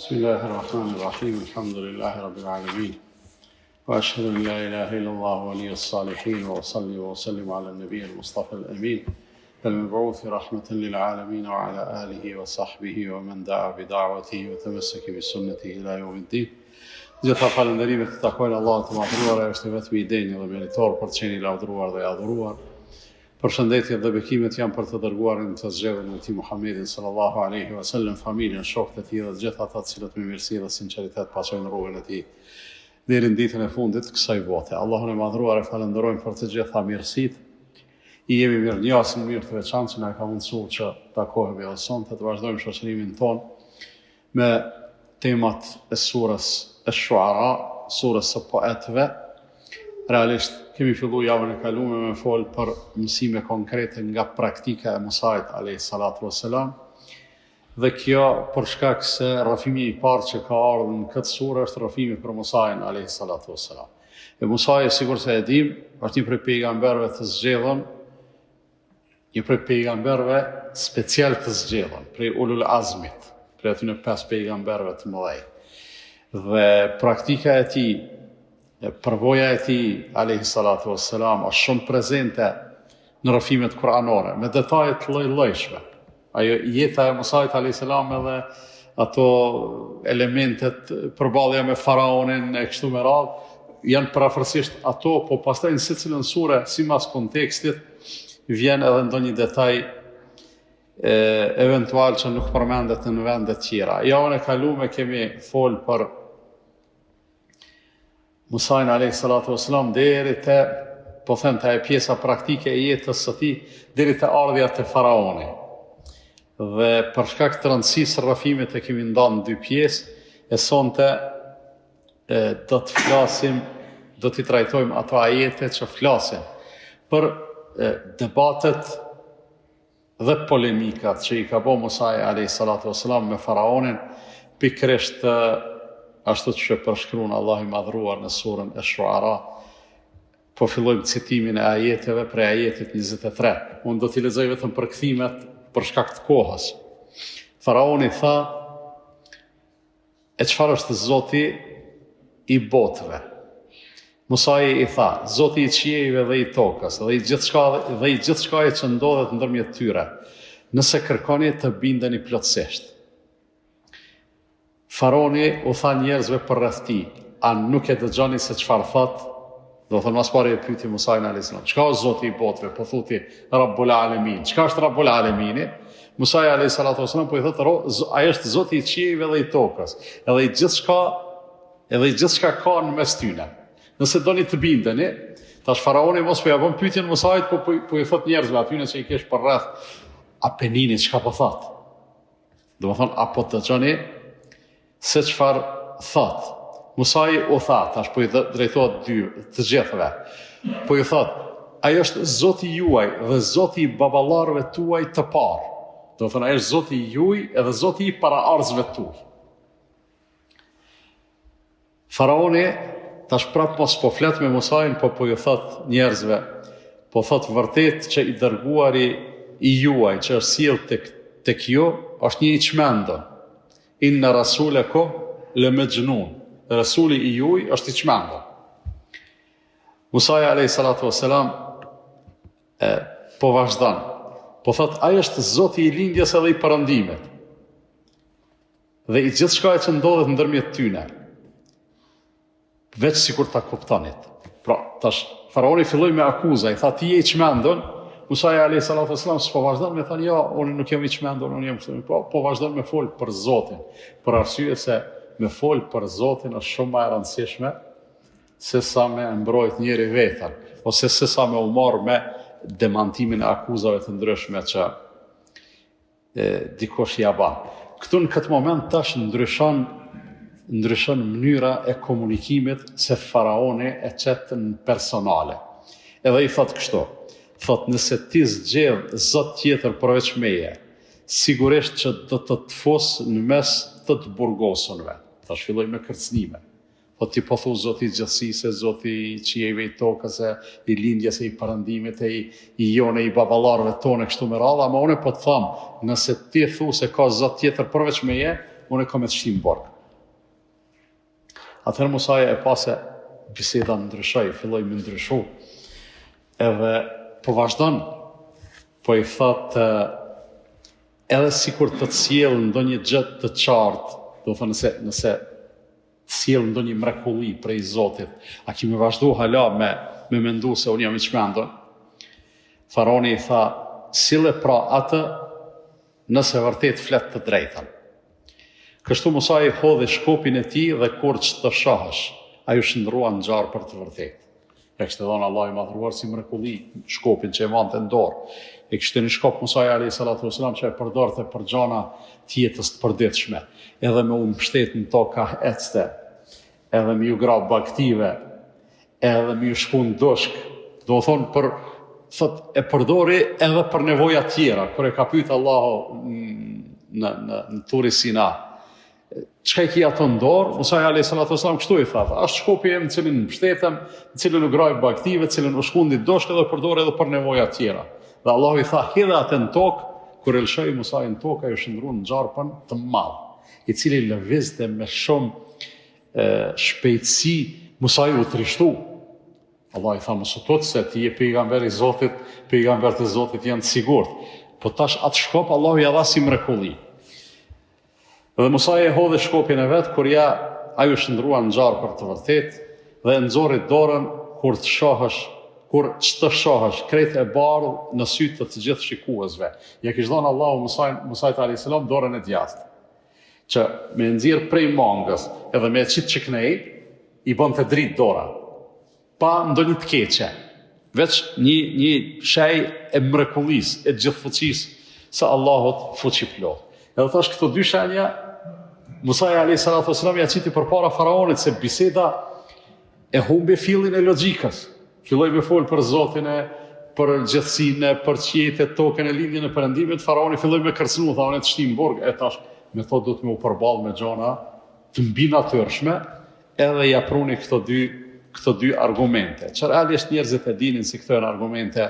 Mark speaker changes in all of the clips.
Speaker 1: بسم الله الرحمن الرحيم الحمد لله رب العالمين وأشهد أن لا إله إلا الله ولي الصالحين وأصلي وأسلم على النبي المصطفى الأمين المبعوث رحمة للعالمين وعلى آله وصحبه ومن دعا بدعوته وتمسك بسنته إلى يوم الدين. Gjitha falënderimet të takojnë Allahut të madhruar, është vetëm i denjë dhe meritor për të qenë i lavdëruar dhe i adhuruar. Përshëndetjet dhe bekimet janë për të dërguarin të zgjedhur në ti Muhammedin sallallahu alaihi wasallam, familjen, shokët e tij dhe gjithë ata të cilët me mirësi dhe sinqeritet pasojnë rrugën e tij deri në ditën e fundit të kësaj bote. Allahun e madhruar e falenderojmë për të gjitha mirësitë. I jemi mirënjohës në mirë të veçantë që na ka mundsuar që takohemi edhe sonte të vazhdojmë shoqërimin tonë me temat e surës Ash-Shu'ara, surës së poetëve. Realisht kemi filluar javën e kaluar me fol për mësime konkrete nga praktika e Musait alayhi salatu wassalam. Dhe kjo për shkak se rrëfimi i parë që ka ardhur në këtë surë është rrëfimi për Musain alayhi salatu wassalam. E Musai, sikur se e dim, është një prej pejgamberëve të zgjedhur, një prej pejgamberëve special të zgjedhur, prej ulul azmit, prej atyre 5 pejgamberëve të mëdhenj. Dhe praktika e tij, përvoja e tij alayhi salatu wassalam është shumë prezente në rrëfimet kuranore, me detaje të lloj-llojshme. Ajo jeta e Musait alayhi salam edhe ato elementet përballja me faraonin e kështu me radhë janë parafërsisht ato, po pastaj në secilën sure, sipas kontekstit, vjen edhe ndonjë detaj eventual që nuk përmendet në vende të tjera. Javën e kaluar kemi fol për Musain alayhi salatu wassalam deri te, po them te pjesa praktike e jetës së tij deri te ardhja te faraoni. Dhe për shkak të rëndësisë së rrëfimit e kemi ndarë në 2 pjesë, e sonte do të flasim, do t'i trajtojmë ato ajete që flasin për debatet dhe polemikat që i ka bërë Musai alayhi salatu wassalam me faraonin, pikërisht ashtu që përshkruan Allahu i madhruar në surën Ash-Shu'ara. Po fillojmë citimin e ajeteve prej ajetit 23. Unë do t'i lexoj vetëm përkthimet për shkak të kohës. Faraoni tha: "E çfarë është Zoti i botëve?" Musai i tha: "Zoti i qiejve dhe i tokës, dhe i gjithçka që ndodhet ndërmjet tyre, nëse kërkoni të bindeni plotësisht." Faraoni u tha njerëzve përreth tij: "A nuk e dëgjoni se çfarë thot?" Do thonë mas pari e pyeti Musain alayhis salam: "Çka është Zoti i botëve?" Po thuti Rabbul Alamin. Çka është Rabbul Alamini? Musai alayhis salatu wasalam po i thotë: "Ai është Zoti i qiejve dhe i tokës, edhe i gjithçka ka në mes tyre. Nëse doni të bindeni." Tash faraoni mos po ja bën pyetjen Musait, po i thot njerëzve atyre që i kesh përreth: "Apenini çka po thot?" Do të thonë apo dëgjoni se çfarë thot. Musai u tha, tash po i drejtohet të gjithëve. Po i thot: "Ai është Zoti juaj dhe Zoti i baballarëve tuaj të parë." Do thonë ai është Zoti juaj edhe Zoti i paraardhësve tuaj. Faraoni tash prap mos po flet me Musain, po ju thot njerëzve, po thot vërtet që i dërguari i juaj që është sjell tek ju është një i çmendur. Inna rasulakum la majnun. Rasuli i juaj është i çmendur. Musai alayhi salatu wassalam po vazhdon. Po thot ai është Zoti i lindjes edhe i perëndimit. Dhe i gjithçka që ndodhet ndërmjet tyne. Veç sikur ta kuptonit. Pra, tash faraoni filloi me akuzë, i tha ti je i çmendur. Musai alayhi salatu wassalam s'po vazhdon me thënë jo, unë nuk jam i çmendur, unë jam kështu, po vazhdon me fol për Zotin, për arsye se me fol për Zotin është shumë më e rëndësishme se sa me mbrojt njëri vetën, ose se sa me u marr me demantimin e akuzave të ndryshme që dikush ja ban. Këtu në këtë moment tash ndryshon mënyra e komunikimit se faraoni e qetën personale. Edhe i thot kështu: "Thot, nëse ti zgjedh zot tjetër përveç meje, sigurisht që do të të fos në mes të burgosunve." Tash filloj me kërcënime. Po ti po thu Zoti i gjithësisë, Zoti i qiejve, i tokës, i lindjes, i perëndimit, i jone, i baballarëve tonë kështu me radhë, ama unë po të them, nëse ti thu se ka zot tjetër përveç meje, unë kam të shtim borg. Atëherë Musaja e pa se biseda ndryshoi, filloi me ndryshu. Edhe po vazhdon, po i thot edhe sikur të sjell ndonjë gjë të qartë, do të thonë nëse të sjell ndonjë mrekulli prej Zotit, a kemi vazhdu hala me mendu se unë jam i çmendur? Faraoni i tha, sille pra atë nëse vërtet flet të drejtën. Kështu Musa i hodhi shkopin e tij dhe kur që të shahësh, ai u shndrua në xharr për të vërtetë. Ja kishte dhënë Allahu i madhruar si mrekulli shkopin që e mante në dorë. E kishte një shkop Musa alayhi salatu wasalam që e përdorte për gjana të jetës të përditshme, edhe me u mbështet në toka ecte, edhe me u gra baktive, edhe me u shku në dushk, do thonë thot e përdori edhe për nevoja tjera, kur e ka pyet Allahu në Turi Sina. Çka i ki ato në dorë? Musa alayhi salatu wasalam kështu i tha, është shkopi im në cilin mbështetem, në cilin u graj baktive, në cilin u shkundi dushk edhe përdori edhe për nevoja tjera. Dhe Allahu i tha, hidhe atë në tokë, kur e lëshoi Musa në tokë, ai u shndrua në xharpën të madh, i cili lëvizte me shumë shpejtësi. Musa u trishtu. Allah i tha, mos u tut se ti je pejgamber i Zotit, pejgambert e Zotit janë të sigurt. Po tash atë shkop Allahu ja dha si mrekulli. Dhe Musa e hodhi shkopin e vet, kur ai u shndrua në xharr për të vërtetë, dhe nxorri dorën kur ç'të shohësh, krejt e bardhë në sytë të gjithë shikuesve. Ja kishte dhënë Allahu Musa alayhis salam dorën e djathtë, që me nxjerr prej mangës edhe me çit çiknej i bonte dritë dora, pa ndonjë të keqe, veç një shej e mrekullisë, e gjithfuqisë së Allahut fuqiplot. Edhe thash këto dy shenja Musa alayhis salam ja citi përpara faraonit, se biseda e humbi fillin e logjikës. Filloi me fol për Zotin, për gjithësinë, për qiejtë, tokën e lindjen e perëndimit. Faraoni filloi me kërcënu, tha unë të shtim burg, e tash me thot do të më u përball me gjona të mbi natyrshme, edhe ja pruni këto dy argumente. Që realisht njerëzit e dinin si këto janë argumente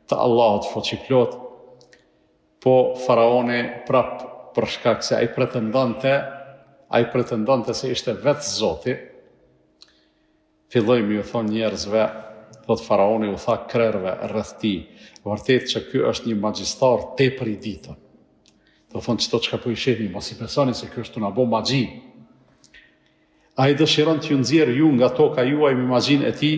Speaker 1: të Allahut fuqiplot, po faraoni prap për shkak se ai pretendonte se ishte vetë Zoti, filloi me u thonë njerëzve, thot faraoni u tha krerëve rreth tij, vërtet që ky është një magjistar tepër i ditën. Do thonë çdo çka po i shihni, mos i besoni se ky është na bë magji. Ai dëshiron t'ju nxjerr ju nga toka juaj me magjinë e tij,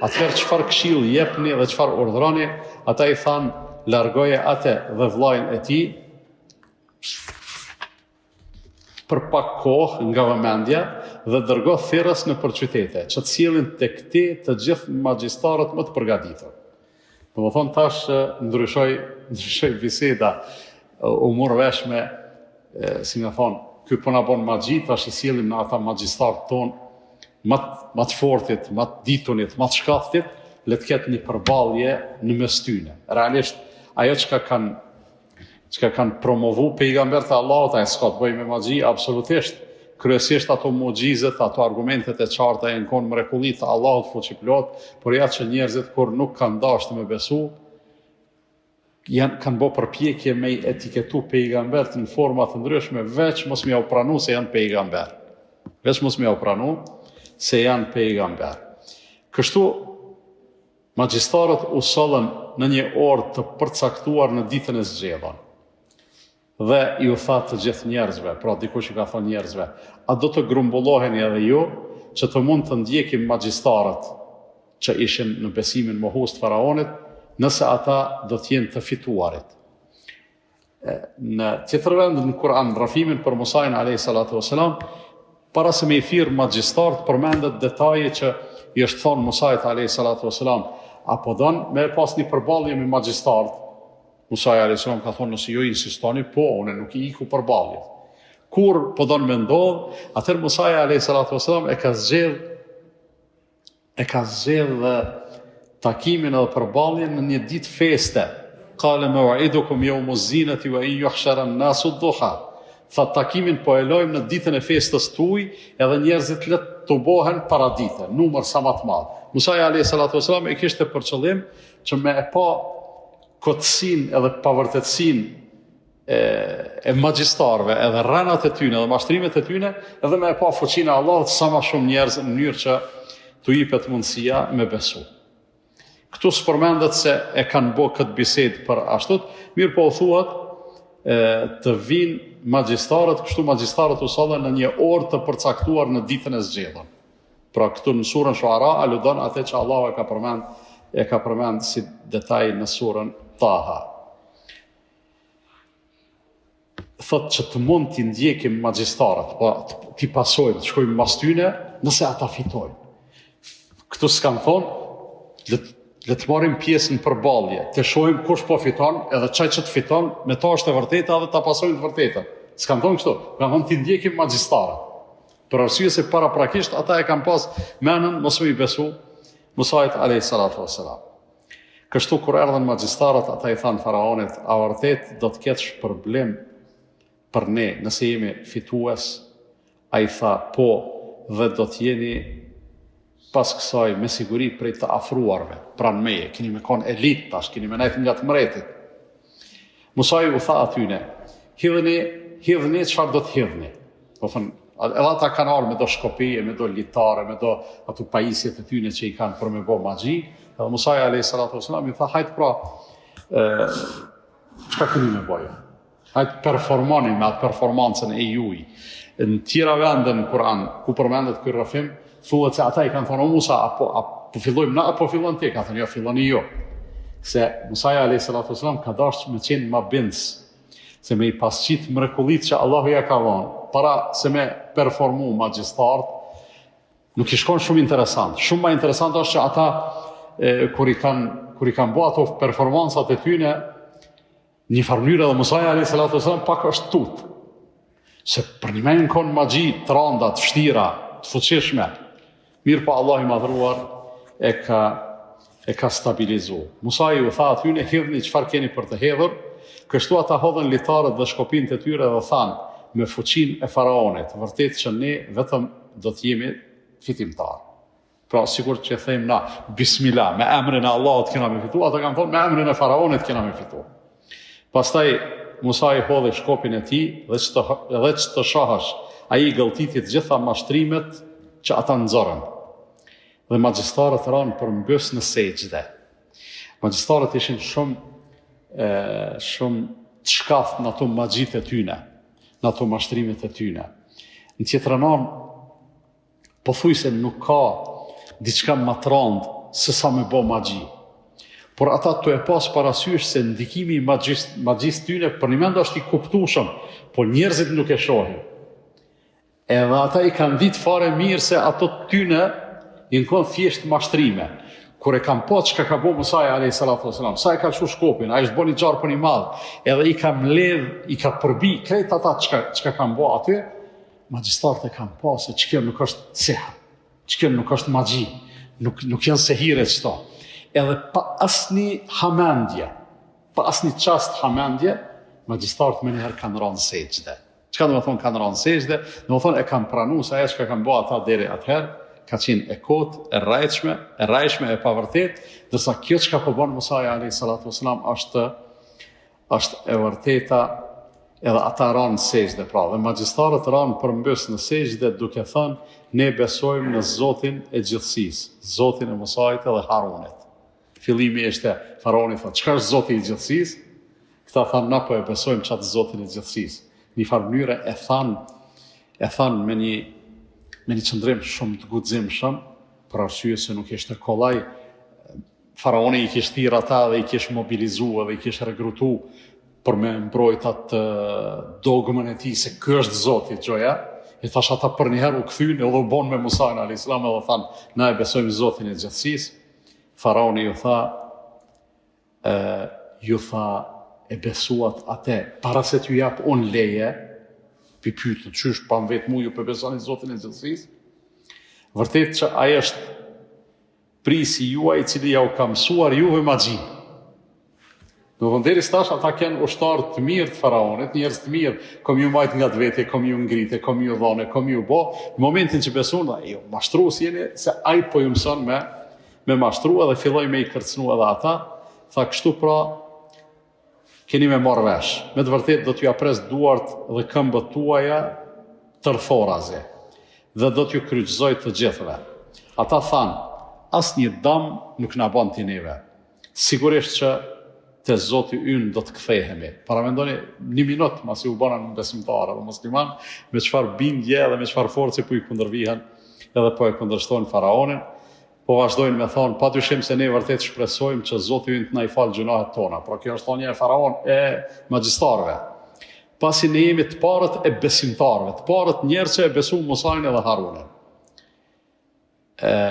Speaker 1: atëherë çfarë këshilli jepni dhe çfarë urdhroni? Ata i thanë, largoje atë dhe vllajën e tij për pak kohë nga vëmendja dhe dërgo thirrës në qytete, që të sjellin tek ti të gjithë magjistarët më të përgatitur. Domethënë tash ndryshoi biseda, u mor vesh me, si më thon, ky po na bën magji, tash I sjellim në ata magjistarët ton më të fortit, më të ditunit, më të shkaftit, le të ketë një përballje në mes tyre. Realisht ajo çka kanë promovu pejgambert e Allahut, ai s'ka të bëjë me magji, absolutisht. Kryesisht ato mugjizet, ato argumentet e qarta janë kon mrekullit të Allahut fuqiplot, por ja që njerëzit kur nuk kanë dashur me besu, kanë bërë përpjekje me etiketu pejgambert në forma të ndryshme, veç mos më u pranu se janë pejgamber. Veç mos më u pranu se janë pejgamber. Kështu magjistarët u sollën në një orë të përcaktuar në ditën e zgjedhur. Dhe ju tha të gjithë njerëzve, pra dikush I ka thënë njerëzve, a do të grumbulloheni edhe ju, që të mund të ndjekim magjistarët që ishin në besimin mohues të faraonit, nëse ata do të jenë të fituarit. Në tjetër vend në Kur'an, rafimin për Musain alayhis salatu wasalam, para se me I thirr magjistarët, përmendet detaji që I është thonë Musait alayhis salatu wasalam, apo don me pas një përballje me magjistarët. Musa alayhis salam ka thonë, nëse ju insistoni, po, unë nuk I iku përballje. Kur po don me ndodh, atëherë Musa alayhis salatu wasalam e ka zgjedh takimin edhe përballjen në një ditë feste. Qala maw'idukum yawmuz zinati wa in yuhshara an-nasu ad-duha. Tha takimin po e lojmë në ditën e festës tuaj, edhe njerëzit le të bohen para dite, numër sa më të madh. Musa alayhis salatu wasalam e kishte për qëllim që me e pa kotësin edhe pavërtetësin e magjistarëve, edhe rrenat e tyne, edhe mashtrimet e tyne, edhe me e pa fuqinë e Allahut sa ma shumë njerëz në mënyrë që t'u jepet mundësia me besu. Këtu s'përmendet se e kanë bo këtë bisedë për ashtut, mirë po u thuhet të vinë magjistarët, kështu magjistarët u sollen në një orë të përcaktuar në ditën e zgjedhur. Pra këtu në surën Shuara aludon atë që Allahu e ka përmend si detaj në surën Taha. Thot që të mund t'i ndjekim magjistarët, po t'i pasojmë, të shkojmë mas tyne, nëse ata fitojnë. Këtu s'kan thonë, le të marrim pjesë në përballje, të shohim kush po fiton, edhe çaj që të fiton, me ta është e vërteta dhe ta pasojmë të vërtetën. S'kan thonë kështu, kanë thonë t'i ndjekim magjistarët. Për arsye se paraprakisht ata e kanë pas menën mos me i besu Musait alayhis salatu wassalam. Kështu kur erdhën magjistarët, ata i thanë faraonit, a vërtet do të ketë shpërblim për ne nëse jemi fitues? A i tha, po, dhe do të jeni pas kësaj me siguri prej të afruarve, pranë meje, keni me konë elit tash, keni me nejtë nga të mretit. Musai u tha atyne, hidhni çfarë do të hidhni. Po thënë, edhe ata kanë arë me do shkopije, me do litare, me do ato pajisjet e tyne që i kanë për me bo magji, edhe Musai alayhis salatu wassalam i tha, hajtë pra, çka keni me bojo? Hajtë performoni me atë performancën e juj. Në tjera vende në Kur'an, ku përmendet ky rrëfim, thuhet se ata i kanë thonë, o Musa, po fillojmë na, apo fillon ti? Ka thënë, jo, filloni jo. Se Musai alayhis salatu wassalam ka dashur me qenë ma bindës, se me i pasqit mrekullit që Allahu ja ka dhënë, para se me performu magjistarët, nuk i shkon shumë interesant. Shumë ma interesant është që ata, kur i kanë bo ato performancat e tyne, një farmënyrë edhe Musai alayhis salatu wassalam pak është tut. Se për një menë konë magji, të randa, të vështira, të fuqishme, mirë pa Allah i madhruar e ka stabilizu. Musai u tha atyne, hidhni çfarë keni për të hedhur, kështu ata hodhen litarët dhe shkopin të tyre dhe thanë, me fuqin e faraonit, vërtet që ne vetëm do të jemi fitimtarë. Pra, sikur që thejmë na, bismillah, me emrin e Allahut kena me fitu, ata kanë thonë, me emrin e faraonit kena me fitu. Pastaj, Musai hodhi shkopin e tij dhe që të shahash, ai i gëlltiti të gjitha mashtrimet që ata nxorën. Dhe magjistarët ranë për mbys në sejdë. Magjistarët ishin shumë të shkath në ato magjit e tyne, në ato mashtrimet e tyne. Në tjetër anë, pothuajse nuk ka diçka më të rëndë se sa me bo magji. Por ata të e pas parasysh se ndikimi i magjis tyne për një mend është i kuptueshëm, por njerëzit nuk e shohin. Edhe ata i kanë ditë fare mirë se ato tyne i në konë thjesht mashtrime. Kur e kanë po çka ka bo Musai alayhis salatu wassalam, sa e ka lëshu shkopin, a ishtë bo një gjarë për një madhë, edhe i ka mbledh, i ka përbi, krejt ata çka kanë bo aty, magjistarët e kanë po se që kjo nuk është seha, që kjo nuk është magji, nuk janë sehire qëto. Edhe pa asni hamendje, pa asni qast hamendje, magjistarët me njëherë kanë rënë sejdë. Çka do të thonë kanë rënë sejdë? Do të thonë e kanë pranuar se ajo që kanë bërë ata deri atëherë ka qenë e kotë, e rrajshme, e pavërtet, dërsa kjo që ka po bën Musai alayhis salatu wassalam është e vërteta, edhe ata ranë sejdë. Pra, dhe magjistarët ranë përmbys në sejdë duke thënë, ne besojmë në Zotin e gjithësisë, Zotin e Musait dhe Harunit. Fillimi ishte faraoni thotë, çka është Zoti i gjithësisë? Këta thanë, na po e besojmë çatë Zotin e gjithësisë. Një farë mënyre e thanë me një qëndrim shumë të guximshëm, për arsye se nuk ishte kollaj. Faraoni i kishte thirrë ata dhe i kishte mobilizuar dhe i kishte regrutuar për me mbrojt atë dogmën e tij se ky është Zoti gjoja. I thash ata për një herë u kthyn edhe u bon me Musa alayhis salam edhe thanë, na e besojmë Zotin e gjithësisë. Faraoni ju tha e besuat atë, para se t'ju jap unë leje, pi pyetën çysh pa vetë mu ju për besoni Zotin e gjithësisë. Vërtet që ai është prisi juaj i cili ja u ka mësuar juve magjin. Do të deri stash ata kanë ushtarë të mirë të faraonit, njerëz të mirë, kom ju majt nga vetë, kom ju ngrite, kom ju dhone, kom ju bo. Në momentin që beson, jo, mashtrues jeni se ai po ju mëson me mashtru edhe filloj me i kërcnu edhe ata, tha kështu pra keni me marrë vesh. Me të vërtet do t'ju apres duart dhe këmbët tuaja tërthorazi dhe do t'ju kryqëzoj të gjithëve. Ata thanë, asë një dam nuk na bën t'i neve. Sigurisht që te Zoti ynë do të kthehemi. Paramendoni 1 minutë masi u bënën besimtarë dhe musliman, me çfarë bindje dhe me çfarë force po i kundërvihen edhe po e kundërshtojnë faraonin, po vazhdojnë me thonë, padyshim se ne vërtet shpresojmë që Zoti ynë të na i falë gjunahet tona. Pra kjo është thonja e faraon e magjistarëve. Pasi ne jemi të parët e besimtarëve, të parët njerëz që e besuan Musajin edhe Harunin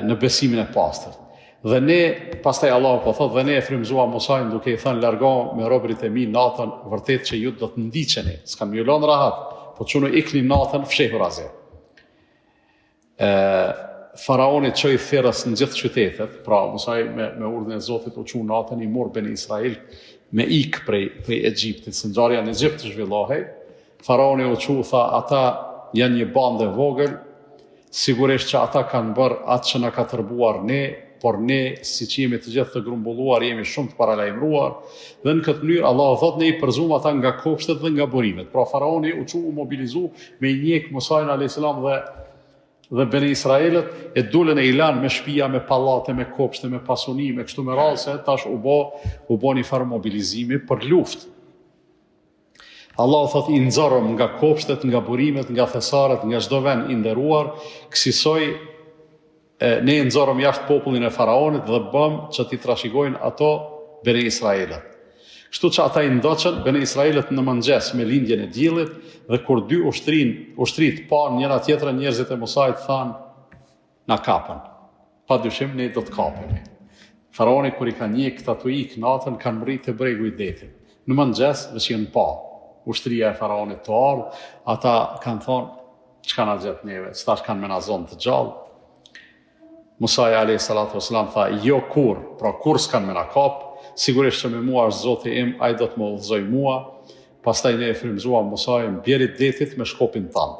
Speaker 1: në besimin e pastër. Dhe ne, pastaj Allah po thotë, dhe ne e frymëzua Musajin duke i thënë largo me robërit e mi natën, vërtet që ju do të ndiqeni, s'kan më lënë rahat, po çunë ikni natën fshehur azi. Faraoni çoi therrës në gjithë qytetet, pra Musaj me urdhën e Zotit u çu natën i mor ben Israil me ik prej Egjiptit, së ngjarja në Egjipt të zhvillohej. Faraoni u çu tha, ata janë një bandë e vogël, sigurisht që ata kanë bërë atë që na ka tërbuar ne, por ne, si që jemi të gjithë të grumbulluar, jemi shumë të paralajmëruar, dhe në këtë mënyrë, Allah thotë, ne i përzum ata nga kopshtet dhe nga burimet. Pra faraoni u çu mobilizu me i njek Musajin a.s. dhe Beni Israelit, e dulën e ilan me shtëpia, me pallate, me kopshte, me pasuni, me kështu me radhë, se tash u bë një farë mobilizimi për luftë. Allah thot i nxorëm nga kopshtet, nga burimet, nga thesaret, nga çdo vend i nderuar, kësaj ne nxorëm jashtë popullin e faraonit dhe bëm që t'i trashëgojnë ato Bene Israelit. Kështu që ata i ndoqën Bene Israelit në mëngjes me lindjen e diellit dhe kur dy ushtrit pa njëra tjetrën, njerëzit e Musajit thanë na kapën. Padyshim ne do të kapemi. Faraoni kur i ka njeh këta të ik natën kanë mbritë te bregu i detit. Në mëngjes vëshin pa ushtria e faraonit të ardhë, ata kanë thonë, çka na gjet neve, s'tash kanë me na zonë të gjallë. Musaji a.s. tha, jo kur, pra kur s'kanë me na kap, sigurisht që me mua është Zoti im, ai do të më udhëzoj mua, pastaj ne e frymëzuam Musajin bjerit detit me shkopin tanë.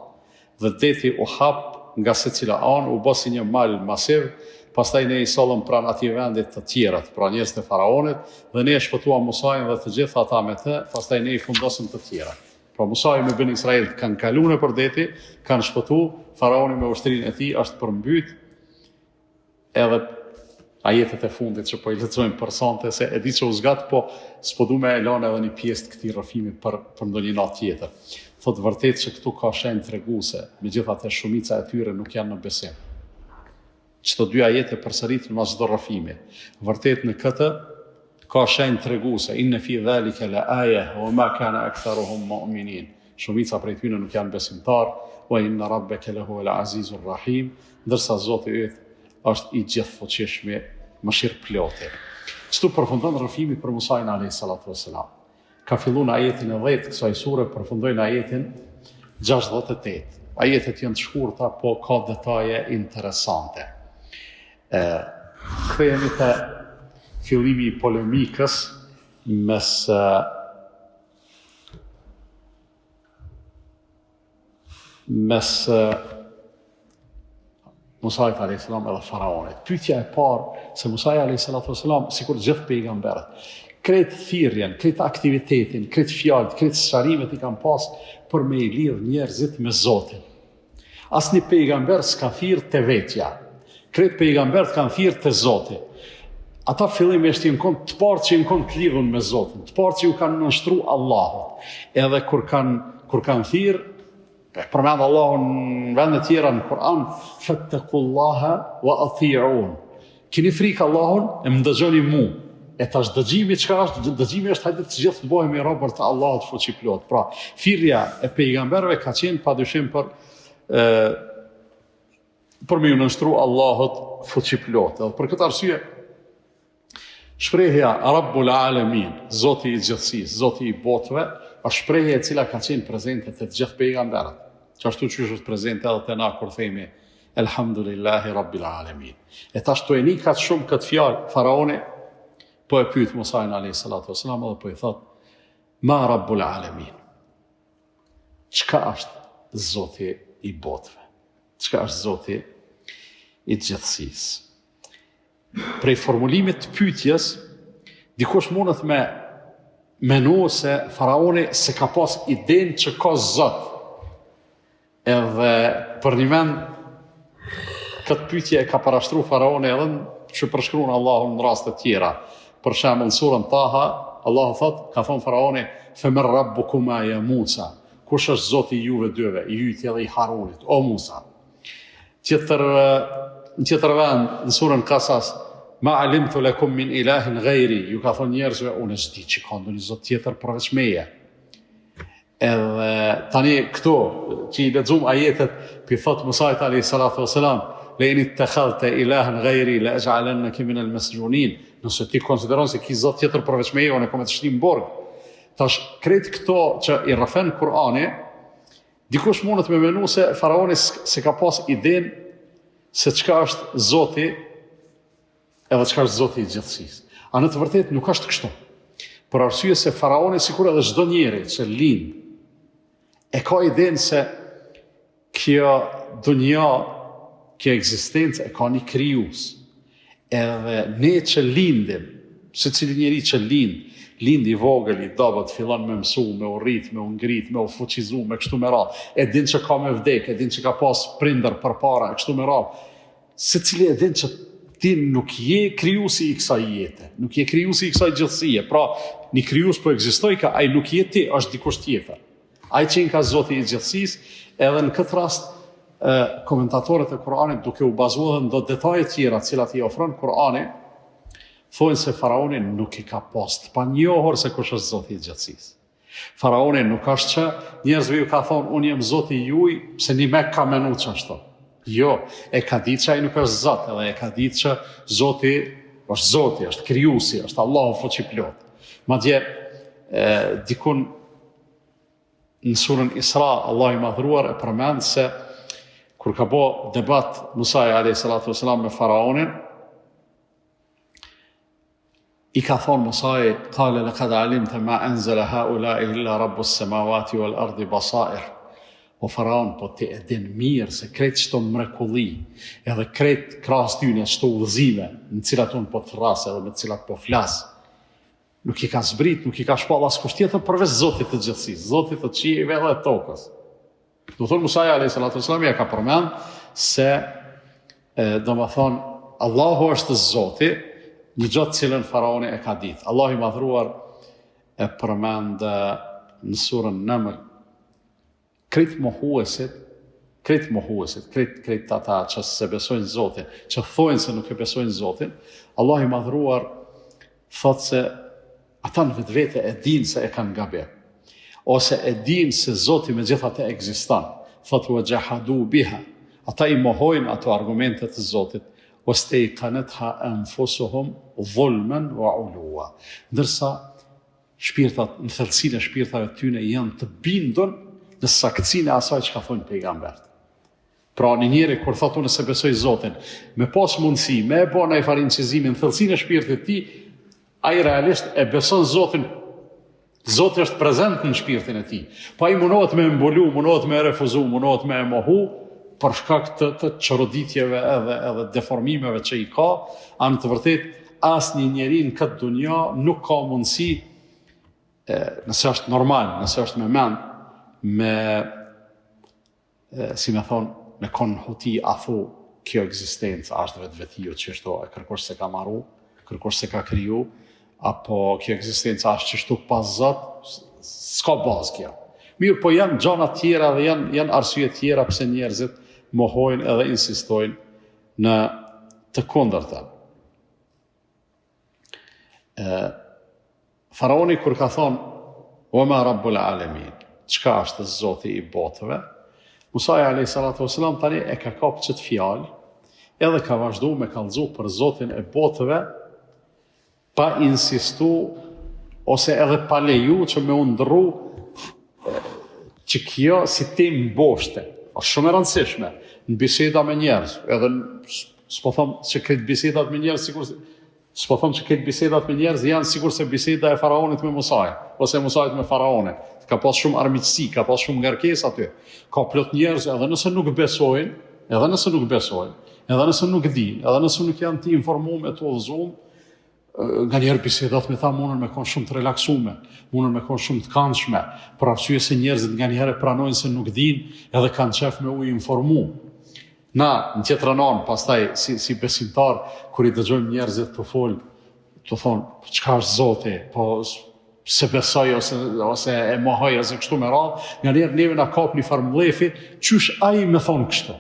Speaker 1: Dhe deti u hap nga secila anë, u bë si një mal masiv, pastaj ne i sollëm pranë atij vendit të tjerat, pra njerëz të faraonit, dhe ne e shpëtuam Musajin dhe të gjithë ata me të, pastaj ne i fundosëm të tjerat. Pra Musaji me Ben Israil kanë kaluar nëpër deti, kanë shpëtu, faraoni me ushtrinë e tij është përmbyt, edhe ajetet e fundit që po i lexojmë për sonte, se e di që u zgat, po s'po du me e lanë edhe një pjesë të këtij rrëfimi për ndonjë natë tjetër. Thotë vërtet që këtu ka shenjë treguese, megjithatë shumica e tyre nuk janë në besim. Çdo dy ajete përsëritin mas çdo rrëfimi. Vërtet në këtë ka shenjë treguese, inna fi dhalika la aya wa ma kana aktharuhum mu'minin. Shumica prej tyre nuk janë besimtar, wa inna rabbaka lahu al-azizur rahim, ndërsa Zoti yt është i gjithfuqishëm, mëshirëplotë. Kështu përfundon rrëfimi për Musajin a.s. Ka filluar në ajetin e 10 kësaj sure, përfundoi në ajetin 68. Ajetet janë të shkurta, po ka detaje interesante. Kthehemi te fillimi i polemikës mes Musajit a.s. edhe faraonit. Pyetja e parë, se Musaji a.s. sikur gjithë pejgamberët, kretë thirrjen, kretë aktivitetin, kretë fjalët, kretë sqarimet i kanë pas për me i lidh njerëzit me Zotin. Asnjë pejgamber s'ka thirrë te vetja. Kretë pejgamberët kanë thirrë te Zoti. Ata fillimisht janë kon të parë që janë kon të lidhur me Zotin, të parë që ju kanë nënshtruar Allahut. Edhe kur kanë thirrë, përmend Allahun në vende tjera në Kur'an, fattaqullaha wa ati'un. Keni frikë Allahun e më dëgjoni mua. E tash dëgjimi çka është? Dëgjimi është hajde të gjithë të bëhemi robër të Allahut fuqiplot. Pra, thirrja e pejgamberëve ka qenë padyshim për me u nënshtruar Allahut fuqiplot. Dhe për këtë arsye shprehja Rabbul Alamin, Zoti i gjithësisë, Zoti i botëve, është shprehje e cila ka qenë prezente te të gjithë pejgamberët. Ashtu që është prezente edhe te na kur themi Elhamdulillahi Rabbil Alamin. E tash to e nik ka shumë këtë fjalë faraoni, po e pyet Musajin a.s. edhe po i thot ma Rabbul Alamin. Çka është Zoti i botëve? Çka është Zoti i gjithësisë? Prej formulimit të pyetjes, dikush mundet me menu se faraoni se ka pas idenë që ka Zot. Edhe për një vend këtë pyetje e ka parashtruar faraoni edhe që përshkruan Allahu në raste të tjera. Për shembull në surën Taha, Allahu thot, ka thonë faraoni, "Faman rabbukuma ya Musa?" Kush është Zoti i juve dyve, i yt edhe i Harunit, o Musa. Në tjetër vend, në surën Qasas, "Ma alimtu lakum min ilahin ghayri", ju ka thonë njerëzve, unë s'di që ka ndonjë Zot tjetër përveç meje. Edhe tani këtu që i lexojm ajetet, pi thot Musait alayhi salatu wasalam, "Lein ittakhadhta ilahan ghayri la aj'alannaka min al-masjunin." Nëse ti konsideron se ki Zot tjetër përveç meje, unë kam të shtim borg. Tash krejt këto që i rrëfen Kur'ani, dikush mundet me menu se faraoni se ka pas idenë se çka është Zoti edhe çka është Zoti i gjithësisë. A në të vërtetë nuk është kështu. Për arsye se faraoni, sikur edhe çdo njeri që lind, e ka idenë se kjo dunja, kjo ekzistencë e ka një krijues. Edhe ne që lindim, secili njeri që lind i vogël, i dobët, fillon me mësu, me u rrit, me u ngrit, me u fuqizu, me kështu me radhë, e din që ka me vdek, e din që ka pas prindër përpara, e kështu me radhë. Secili e din që ti nuk je krijuesi i kësaj jete, nuk je krijuesi i kësaj gjithësie. Pra, një krijues po ekzistoj ka, ai nuk je ti, është dikush tjetër. Ai që ka Zoti i gjithësisë, edhe në këtë rast komentatorët e Kur'anit, duke u bazuar në detaje tjera, të cilat i ofron Kur'ani, thonë se faraoni nuk i ka pas të panjohur se kush është Zoti i gjithësisë. Faraoni nuk është që njerëzve ju ka thonë, unë jem Zoti juj, pse një me ka menu që ashtu. Jo, e ka ditë që ai nuk është Zot, edhe e ka ditë që Zoti është Zoti, është krijuesi, është Allahu fuqiplot. Madje dikun në surën Isra, Allah i madhruar e përmend se kur ka bo debat Musa alayhi salatu wasalam me faraonin, i ka thonë Musai, "Qala laqad alimta ma anzala haula'i illa rabbus samawati wal ardi basair." O faraon, po ti e din mirë se krejt çto mrekulli, edhe krejt krahas tyne çto udhëzime, në cilat unë po të rras edhe me të cilat po flas, nuk i ka zbrit, nuk i ka shpall askush tjetër përveç Zotit të gjithësisë, Zotit të qiejve dhe të tokës. Do thonë Musa alayhi salatu wasalam ja ka përmend se domethënë Allahu është Zoti, një gjë të cilën faraoni e ka ditë. Allahu i madhruar e përmend në surën Naml, krejt mohuesit, krejt ata që se besojnë Zotin, që thojnë se nuk e besojnë Zotin, Allahu i madhruar thot se ata në vetvete e dinë se e kanë gabim, ose e dinë se Zoti me gjithatë ekziston. Thot wa jahadu biha, ata i mohojnë ato argumentet të Zotit, wastayqanatha anfusuhum dhulman wa uluwa. Ndërsa shpirtat, në thellësinë e shpirtave tyne janë të bindur në saktësinë e asaj që ka thonë pejgambert. Pra një njeri kur thot unë se besoj Zotin, me pas mundësi, me e bo në i farin qizimin, në thellësinë e shpirtit ti, ai realisht e beson Zotin. Zoti është prezent në shpirtin e tij. Po ai mundohet me mbulu, mundohet me refuzu, mundohet me mohu për shkak të çoroditjeve edhe deformimeve që i ka, anë të vërtet asnjë njeri në këtë dunja nuk ka mundësi, nëse është normal, nëse është me mend, si me thonë, me konë huti a thu, kjo ekzistencë është vetë që shto e kërkosh se ka marru, kërkosh se ka kriju, apo kjo ekzistencë është që shtu pas Zot, s'ka bazë kjo. Mirë, po janë gjana tjera dhe janë arsye tjera pse njerëzit mohojnë edhe insistojnë në të kundërta. Faraoni kur ka thonë, "O ma rabbul alamin", çka është Zoti i botëve, Musa alayhi salatu wasalam tani e ka kapë çet fjalë, edhe ka vazhdu me kallëzu për Zotin e botëve, pa insistu ose edhe pa leju që me undërru që kjo si temë mboshte. Është shumë e rëndësishme në biseda me njerëz, edhe s'po them që këtë bisedat me njerëz janë sikur se biseda e faraonit me Musajin, ose Musajit me faraonin. Ka pas shumë armiqësi, ka pas shumë ngarkesë aty. Ka plot njerëz edhe nëse nuk besojnë, edhe nëse nuk dinë, edhe nëse nuk janë të informuar, të udhëzuar, nga njerë bisedat me tha munën me konë shumë të relaksume, munën me konë shumë të këndshme, për arsye se njerëzit nga njerë pranojnë se nuk din edhe kanë qef me u informu. Na, në tjetër anë, pastaj, si besimtar, kur i dëgjojmë njerëzit të folë, të thonë, çka është Zoti, po se besoj ose e mohoj ose kështu me radhë, nga njerë neve na kap një farë mlefi, qysh ai me thonë kështu.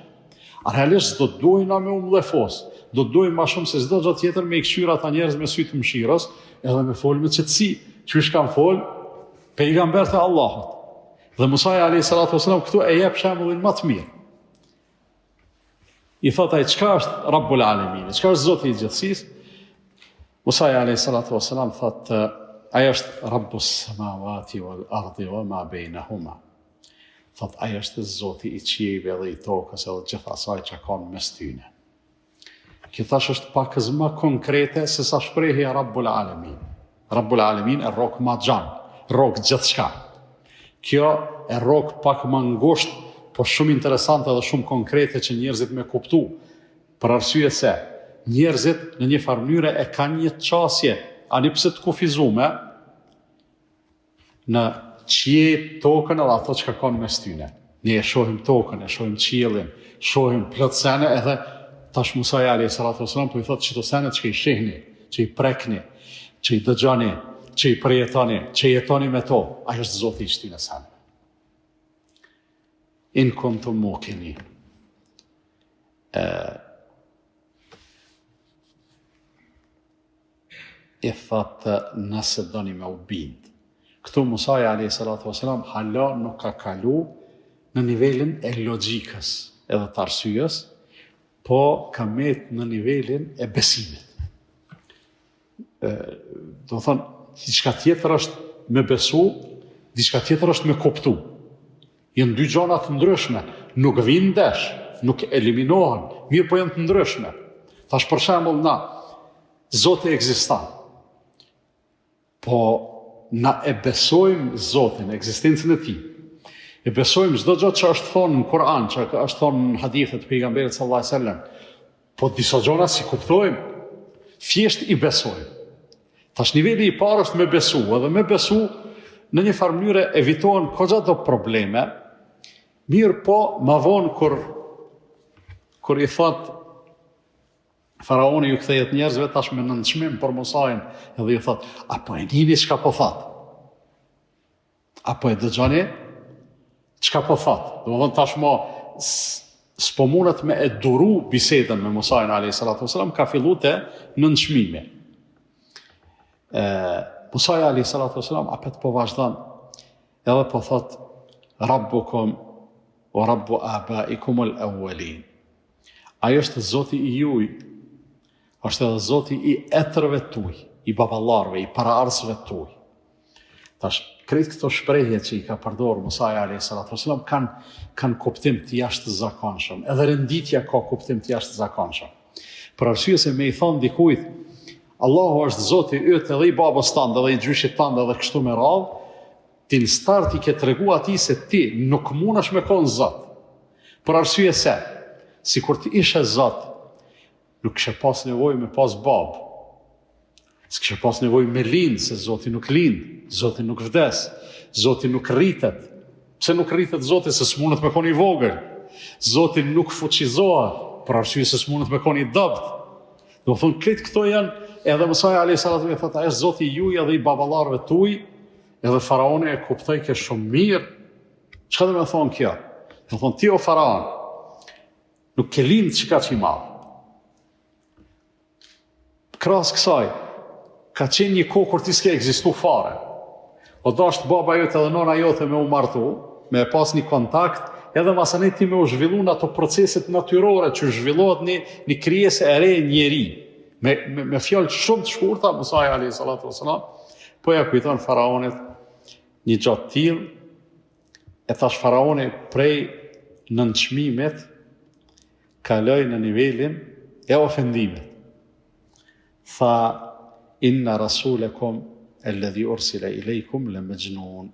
Speaker 1: A realisht do të dojna me u mlefos, do të dojmë ma shumë se çdo gjë tjetër me i këshyra ata njerëz me sy të mëshirës, edhe me folë me qetësi, qysh kanë folë pejgambert e Allahut. Dhe Musa alayhi salatu wasalam këtu e jep shembullin më të mirë. I thot ai çka është Rabbul Alamin, çka është Zoti i gjithësisë? Musa alayhi salatu wasalam thot ai është Rabbus samawati wal ardi wama bainahuma. Thot ai është Zoti i qiejve dhe i tokës edhe gjithë asaj që ka mes tyne. Kjo thash është pak më konkrete se sa shprehja Rabbul Alamin. Rabbul Alamin e rrok ma gjanë, rrok gjithçka. Kjo e rrok pak më ngusht, po shumë interesante dhe shumë konkrete që njerëzit me kuptu. Për arsye se njerëzit në një farë mënyrë e kanë një qasje, ani pse të kufizume, në qiejt, tokën edhe ato që ka kanë mes tyne. Ne e shohim tokën, e shohim qiellin, shohim plot sene edhe tash Musa alayhi salatu wasalam po i thotë çdo sene që i shihni, që i prekni, që i dëgjoni, që i përjetoni, që jetoni me to, ai është Zoti i shtynë sene. In kuntum muqinin. E thotë nëse doni me u bind. Këtu Musa alayhi salatu wasalam hala nuk ka kalu në nivelin e logjikës edhe të arsyes, po ka met në nivelin e besimit. Do thonë, diçka tjetër është me besu, diçka tjetër është me kuptu. Janë dy gjëra të ndryshme, nuk vinë ndesh, nuk eliminohen, mirë po janë të ndryshme. Thash për shembull na, Zoti ekziston. Po na e besojmë Zotin, ekzistencën e tij. E besojmë çdo gjë që është thonë në Kur'an, që është thonë në hadithet e pejgamberit sallallahu alajhi wasallam. Po disa gjëra si kuptojmë, thjesht i besojmë. Tash niveli i parë është me besu, edhe me besu në një farë mënyrë evitohen goxha probleme. Mirë po, ma vonë kur i thot faraoni ju kthehet njerëzve tash me nënçmim për Musajin, edhe i thot, apo e njini çka po thot? Apo e dëgjoni? Çka po thot? Domethënë tashmë s'po mundet me e duru bisedën me Musajin alayhi salatu wasalam, ka fillu te nënçmimi. Musa alayhi salatu wasalam apet po vazhdon, edhe po thot Rabbukum wa Rabbu abaikum al-awwalin. Ai është Zoti i juj, është edhe Zoti i etërve tuj, i baballarëve, i paraardhësve tuj. Tash, krejt këto shprehje që i ka përdorur Musa alayhi salatu wasalam kanë kuptim të jashtëzakonshëm. Edhe renditja ka kuptim të jashtëzakonshëm. Për arsye se me i thon dikujt, Allahu është Zoti yt edhe i babës tënde edhe i gjyshit tënde edhe kështu me radhë, ti në start i ke tregu atij se ti nuk mundesh me kon Zot. Për arsye se, sikur të ishe Zot, nuk kishe pas nevojë me pas babë. S'kishe pas nevojë me lind, se Zoti nuk lind, Zoti nuk vdes, Zoti nuk rritet. Pse nuk rritet Zoti? Se s'mundet me kon i vogël. Zoti nuk fuqizohet, për arsye se s'mundet me kon i dobët. Do thonë këtë këto janë, edhe Musa alayhi salatu wasallam thotë, ai është Zoti juaj edhe i baballarëve tuaj, edhe faraoni e kuptoi kjo shumë mirë. Çka do të thonë kjo? Do thonë ti o faraon, nuk ke lind çka që i madh. Krahas kësaj, ka qenë një kohë kur ti s'ke ekzistu fare. O dasht baba jote edhe nona jote me u martu, me pas një kontakt, edhe masanet ti me u zhvillu në ato proceset natyrore që zhvillohet një krijesë e re njeri. Me fjalë shumë të shkurta, Musa alayhi salatu wasalam, po ja kujton faraonit një gjatë tillë, e thash faraoni prej nënçmimit kaloi në nivelin e ofendimit. Tha, inna rasulekum alladhi ursila ilaykum la majnun.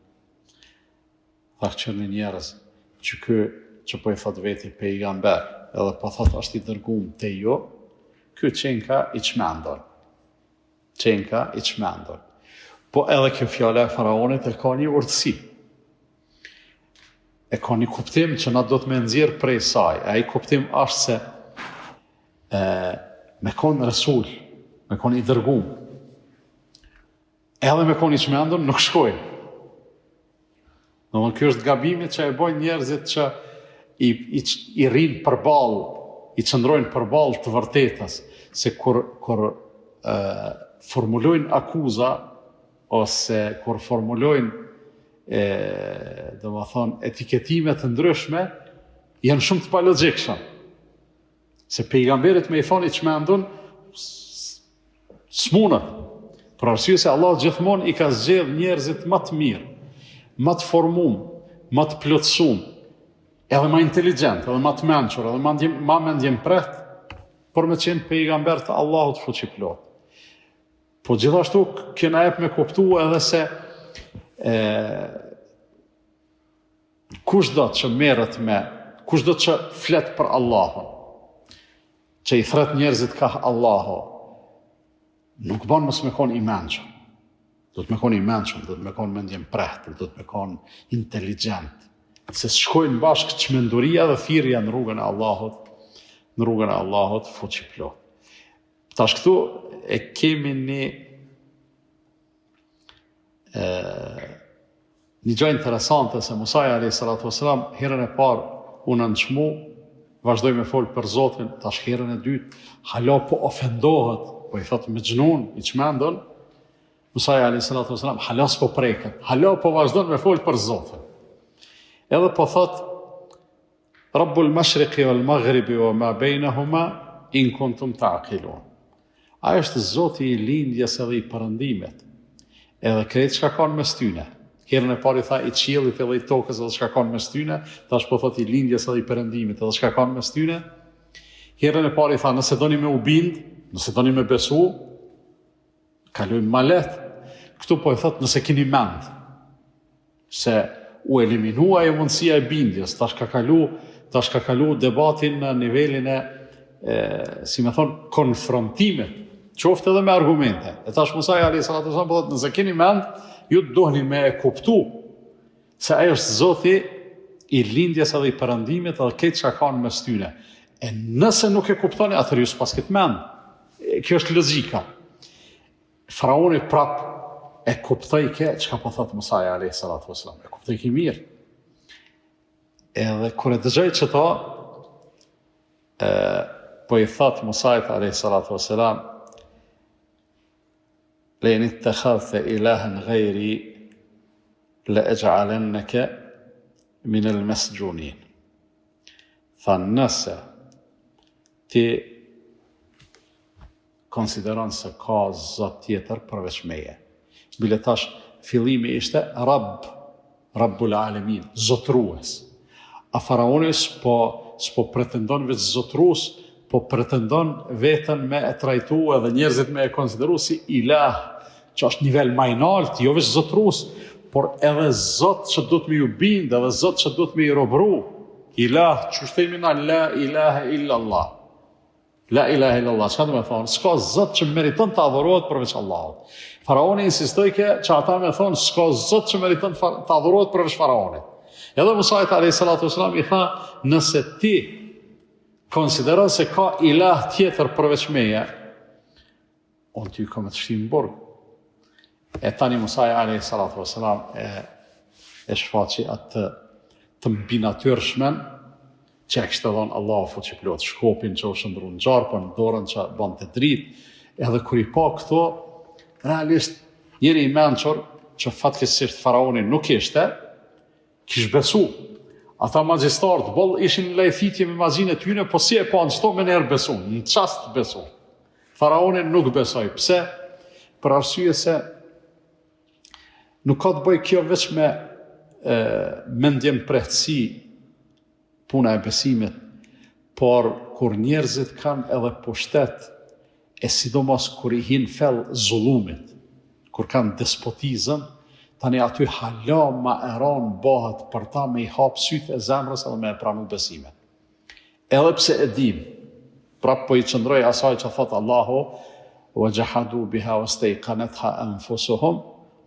Speaker 1: Tha qënë njerëz që po i thot veti pejgamber, edhe po thot është i dërguar te ju, ky qenë ka i çmendur. qenka i çmendur. Po edhe kjo fjala e faraonit e ka një urtësi. E ka një kuptim që na do të me nxjerr prej saj. Ai kuptim është se me konë Resul, me konë i dërguar, edhe me konë i çmendur nuk shkojnë. Domethënë ky është gabimi që e bojnë njerëzit që i rrinë përballë, i qëndrojnë përballë të vërtetës, se kur formulojnë akuza ose kur formulojnë etiketime të ndryshme, janë shumë të palogjikshëm. Se pejgamberit me i thonë i çmendun s'munët. Për arsye se Allah gjithmonë i ka zgjedh njerëzit më të mirë, më të formuar, më të plotësuar, edhe më inteligjent, edhe më të mençur, edhe më mendjemprehtë, por me qenë pejgamber të Allahut fuqiplot. Po gjithashtu kena jep me kuptu edhe se kushdo që merret kushdo që flet për Allahun, që i thret njerëzit ka Allahu, nuk bën mos me konë i mençur. Do të me konë i mençur, do të me konë mendjemprehtë, do të me konë inteligjent. Se shkojnë bashkë çmenduria dhe thirrja në rrugën e Allahut, fuqiplot. Tash këtu e kemi një gjë interesante se Musa a.s. herën e parë u nënçmu, vazhdoi me fol për Zotin, tash herën e dytë hala po ofendohet, po i thotë me xhnun, i çmendon. Musa a.s. hala s'po preket, hala po vazhdon me fol për Zotin. Edhe po thotë Rabbul mashriqi wal maghribi wa ma bainahuma in kuntum ta'qilun. Ai është Zoti i lindjes edhe i perëndimit, edhe krejt çka kanë mes tyne. Herën e parë i tha i qiellit edhe i tokës edhe çka kanë mes tyne, tash po thotë i lindjes edhe i perëndimit edhe çka kanë mes tyne. Herën e parë i tha nëse doni me u bind, nëse doni me besu, kalojmë ma lehtë. Këtu po i thotë nëse keni mend, se u eliminua e mundësia e bindjes, tash ka kalu debatin në nivelin si me thonë, konfrontimit, qoftë edhe me argumente. E tash Musa a.s. po thotë, nëse keni mend, ju të dohni me e kuptu, se ai është Zoti i lindjes edhe i perëndimit edhe këtë që kanë mes tyne. E nëse nuk e kuptoni, atëherë ju s'pas këtë mend. Kjo është logjika. Faraoni prap e kuptoi çka po thotë Musa a.s. E kuptoi ki mirë. Edhe kur e dëgjoj çto, po i thotë Musa a.s. لئن اتخذت إلها غيري لأجعلنك من المسجونين. Tha nëse ti konsideron se ka zot tjetër përveç meje. Bile tash fillimi ishte Rabbul Alamin, zotrues. A faraoni s'po pretendon veç zotrues, po pretendon veten me e trajtu edhe njerëzit me e konsideru si ilah, që është nivel më i lartë, jo veç zotrues, por edhe zot që duhet me ju bind, edhe zot që duhet me i robru. Ilah, që shtemi na la ilaha illa Allah. La ilaha illa Allah, çka do me thonë? S'ka zot që meriton të adhurohet përveç Allahut. Faraoni insistoi që ata me thonë, s'ka zot që meriton të adhurohet përveç faraonit. Edhe Musa a.s. i tha, nëse ti konsideron se ka ilah tjetër përveç meje, unë ty kam të shtim burg. E tani Musa a.s. e shfaqi atë të mbinatyrshmen që e kishte dhënë Allahu fuqiplot, shkopin që u shndru në gjarpën, dorën që bante dritë, edhe kur i pa këto, realisht njëri i mençur që fatkeqësisht faraoni nuk ishte, kish besu. Ata magjistarët boll ishin në lajthitje me mazhinë e tyre, po si e pa në çdo mënyrë besu, në çast besu. Faraoni nuk besoi. Pse? Për arsye se nuk ka të bëjë kjo veç me mendjemprehtësi, puna e besimit, por kur njerëzit kanë edhe pushtet, e sidomos kur i hin fell zullumit, kur kanë despotizëm, tani aty hala ma eran bëhet për ta me i hap sytë e zemrës edhe me e pranu besimet. Edhe pse e dim, prap po i qëndroj asaj që thotë Allahu, وَجَحَدُوا بِهَا وَاسْتَيْقَنَتْهَا أَنفُسُهُمْ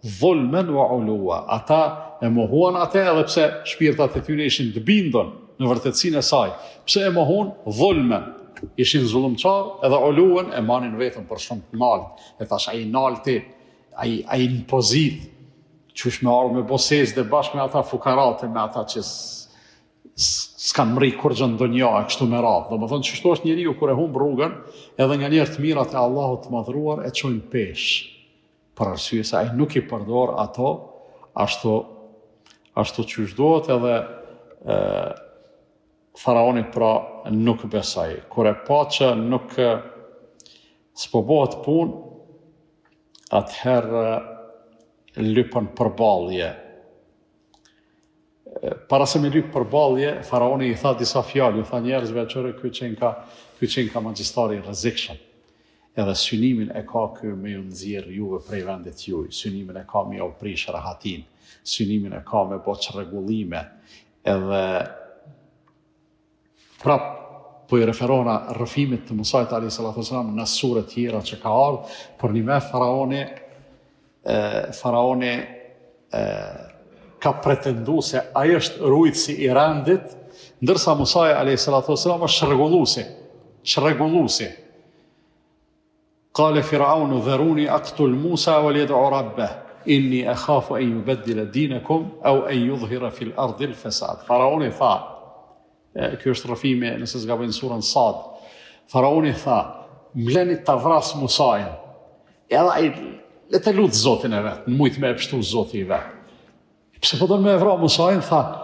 Speaker 1: ظُلْمًا وَعُلُوًّا. Ata e mohuan atë edhe pse shpirtat e tyre ishin të bindur në vërtetësinë e saj. Pse e mohuan? Dhulmen. Ishin zullumçar edhe uluën e manin vetëm për shumë të nalt. E thash ai nalti, ai në pozitë, qysh me ardhë me bosez dhe bashkë me ata fukarate, me ata që s'kan mri kur gjë ndonjë e kështu me radhë. Do më thënë qështu është njeriu kur e humb rrugën, edhe nga njerë të mirat e Allahut të madhruar e çojnë pesh. Për arsye se ai nuk i përdor ato ashtu qysh duhet, edhe faraoni pra nuk besoi. Kur e pa që nuk s'po bëhet punë, atëherë lypën përballje. Para se me lypë përballje, faraoni i tha disa fjalë, i tha njerëzve qëre ky qenë ka magjistari rrezikshëm. Edhe synimin e ka ky me ju nxjerr juve prej vendit juaj, synimin e ka me ju prish rahatin, synimin e ka me bë çrregullime, edhe prap po i referona rrëfimit të Musait alayhis salam në sure tjera që ka ardhur, për një me faraoni ka pretendu se ai është rujtësi i rendit, ndërsa Musai alayhis salam është çrregulluesi. Qale Firaunu dharuni aqtul Musa waliyad'u rabbah inni akhafu an yubaddila dinakum aw an yudhhira fil ardi al fasad. Faraoni tha, ky është rrëfimi nëse s'gabojnë surën Sad. Faraoni tha, mleni ta vras Musain. Edhe ai le të lutë Zotin e vet, mujt me e pështu Zoti i vet. Pse po don me e vra Musain, tha,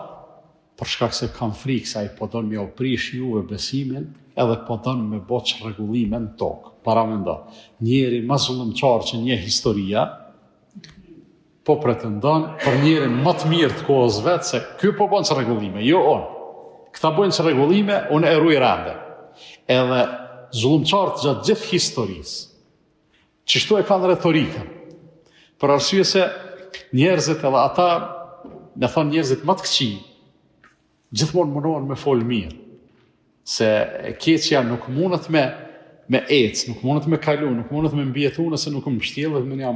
Speaker 1: për shkak se kam frikë se ai po don me oprish juve besimin, edhe po don me bë çrregullime në tokë. Para mendo, njeri më zullumçar që një historia, po pretendon për njerin më të mirë të kohës vet se ky po bën çrregullime, jo on. Këta bojnë çrregullime, unë e ruaj rande. Edhe zullumçarët gjatë gjithë historisë, qështu e kanë retorikën, për arsye se njerëzit edhe ata, me thonë njerëzit më të këqij, gjithmonë mundohen me folë mirë, se keqja nuk mundet me ecë, nuk mundet me kalu, nuk mundet me mbjetu nëse nuk mbështjellet me një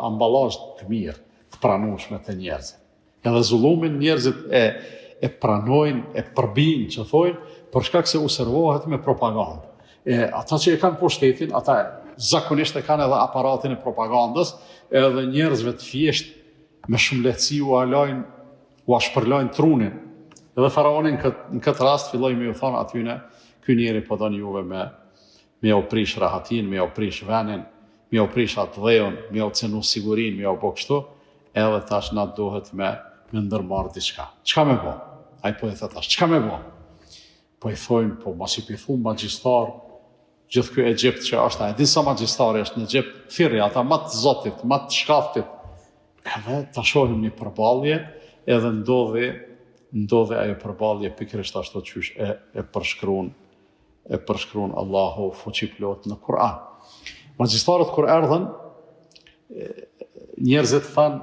Speaker 1: ambalazh të mirë, të pranueshme të njerëzit. Edhe zullumin njerëzit e pranojnë, e përbijnë që thojnë, për shkak se u servohet me propagandë. Ata që e kanë pushtetin, ata zakonisht e kanë edhe aparatin e propagandës, edhe njerëzve të thjesht me shumë lehtësi u ashpërlojnë trunin. Edhe faraoni në këtë rast filloi me ju thonë atyne, ky njeri po don juve me u prish rahatin, me u prish venin, me u prish atë dheun, me u cenu sigurin, me u bë kështu, edhe tash na duhet me ndërmarrë diçka. Çka me bë? Ai po e tha tash, çka me bë? Po i thojnë, po mos i pithu magjistar, gjithë ky Egjipt që është, e din sa magjistari është në Egjipt, thirrje ata më të zotit, më të shkaftit. Edhe ta shohim një përballje, edhe ndodhi ajo përballje pikërisht ashtu qysh e përshkruan Allahu fuqiplot në Kur'an. Magjistarët kur erdhën, njerëzit thanë,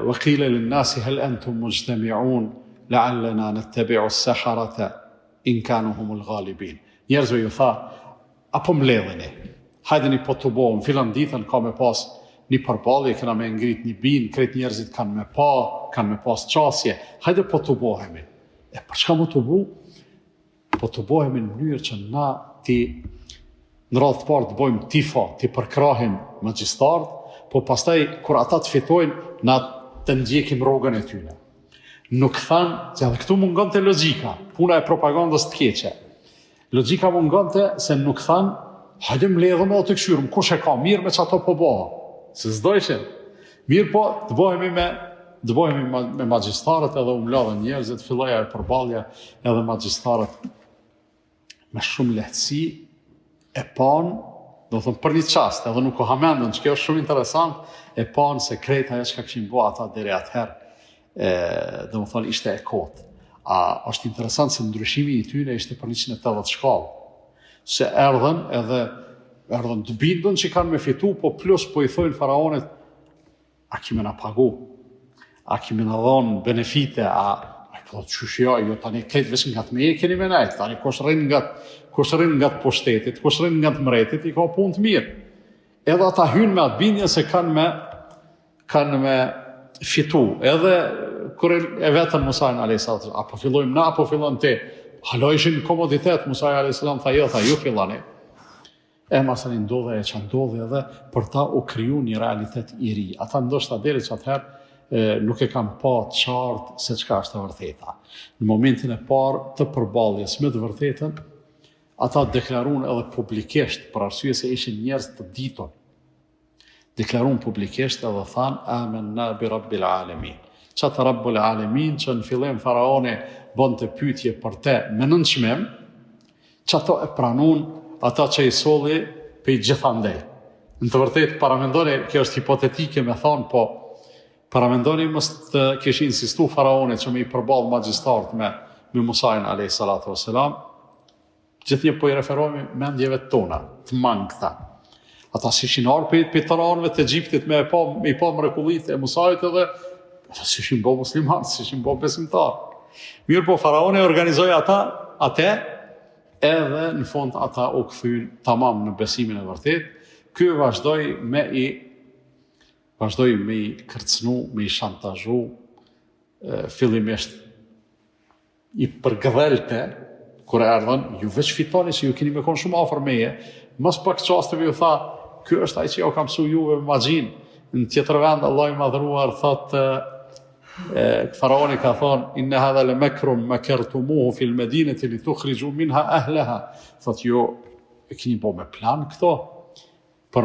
Speaker 1: وقيل للناس هل أنتم مجتمعون لعلنا نتبع السحرة إن كانوا هم الغالبين. Njerëzve ju tha, apo mbledheni, hajdeni po të bohëm, filan ditën ka me pas një përballje, kena me ngrit një binë, krejt njerëzit kanë me pas qasje, hajde po të bohemi. Për çka mu të bu? Po të bohemi në mënyrë që na në radhë të parë të bojmë tifa, të përkrahim magjistarët, po pastaj kur ata të fitojnë, na të ndjekim rrogën e tyre. Nuk thanë, se edhe këtu mungonte logjika, puna e propagandës të keqe. Logjika mungonte se nuk thanë, hajde mbledhëm edhe të këshyrëm, kush e ka mirë me që ato po bëha. Se s'dojshin. Mirë po, të bëhemi me magjistarët edhe u mbledhën njerëzit, filloi ajo përballje edhe magjistarët me shumë lehtësi e panë, do të thonë për një çast, edhe nuk u hamendën, që kjo është shumë interesant, e panë se krejt ajo çka kishin bërë ata deri atëherë, do të thonë ishte e kotë. Është interesant se ndryshimi i tyre ishte për 180 shkallë. Se erdhën të bindën që kanë me fitu, po plus po i thojnë faraonit, a kime na pagu, a kime na dhonë benefite, a po çushja, jo tani këtë vesh nga të me e keni me nejtë, tani kush rrin nga të pushtetit, kush rrin nga të mretit, i ka punë të mirë.
Speaker 2: edhe ata hynë me atë bindje se kanë me fitu. Edhe kur e vetën Musajin a.s. Apo fillojmë na, apo fillon ti. Halo ishin komoditet, Musaj a.s. tha jo, tha ju fillani. Masani ndodhe e që ndodhe edhe për ta u kriju një realitet i ri. Ata ndoshta deri që atëherë nuk e kam pa qartë se çka është e vërteta. Në momentin e parë të përballjes me të vërtetën, ata deklaruan edhe publikisht, për arsye se ishin njerëz të ditur. Deklaruan publikisht edhe thanë amanna bi rabbil alamin. Çata rabbul alamin që në fillim faraoni bënte pyetje për te me nënçmim, çato e pranun ata që i solli pe gjithandej. Në të vërtetë paramendoni, kjo është hipotetike me thonë, po paramendoni mos të kish insistu faraoni që me i përball magjistarët me Musajin alayhi salatu wassalam, gjithnjë po i referohemi mendjeve tona, të mangëta. Ata si ishin ardhur pe tiranë të Egjiptit me i pa mrekullitë e Musajit edhe ata si ishin bo musliman, si ishin bo besimtar. Mirë po faraoni organizoi ata atë edhe në fund ata u kthyn tamam në besimin e vërtet. Ky vazhdoi me i kërcënu, me i shantazhu, fillimisht i përgëdhelte, kur erdhën, ju veç fitoni se ju keni me konë shumë afër meje, mos pak çasteve ju tha, ky është ai që ja ka mësu juve magjin. Në tjetër vend Allah i madhruar thotë faraoni ka thonë inna hadha la makrun makartumuhu fil madinati litukhriju minha ahlaha. Thotë jo e keni bo me plan këto për